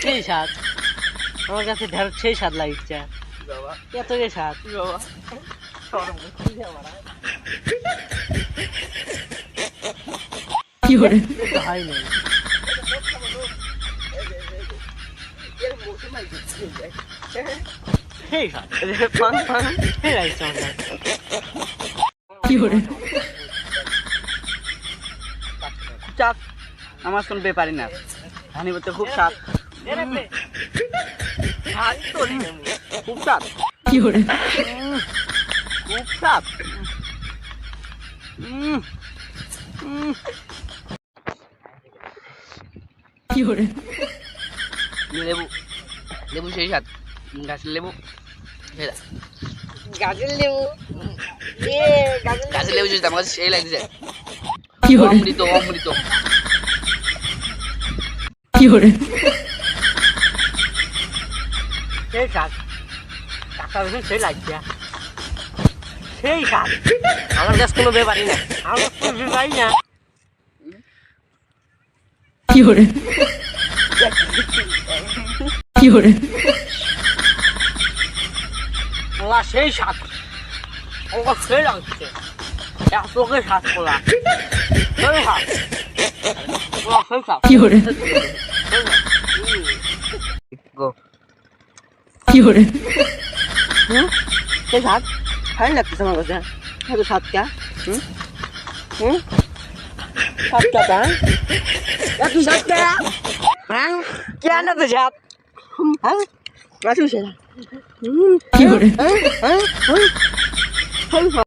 সেই স্বাদ আমার কাছে ঢেঁড়স সেই স্বাদ লাগছে এত যে স্বাদ হয় নাই সেই স্বাদ সেই লাগছে চাপ আমার শুনতে পারি না ধানি বলতে খুব স্বাদ খুব স্বাদ খুব স্বাদ লেবু লেবু সেই স্বাদ গাছের লেবু গাছের লেবু গাছের লেবু আমার কাছে সেই লাগছে অমৃত অমৃত সেই স্বাদ কাঁচা রসুন সেই লাগছে সেই স্বাদ আমার কাছে কোনো ব্যাপারই না আমার কোনো ব্যাপারই না ওলা সেই স্বাদ ওলা সেই লাগছে এতকে স্বাদ ওলা সেই স্বাদ ওলা সেই স্বাদ গো সেই স্বাদ ভালো লাগতেছে আমার কাছে এত স্বাদ কে স্বাদ কে এত স্বাদ কে হ্যাঁ কেন তো স্বাদ হ্যাঁ গাছ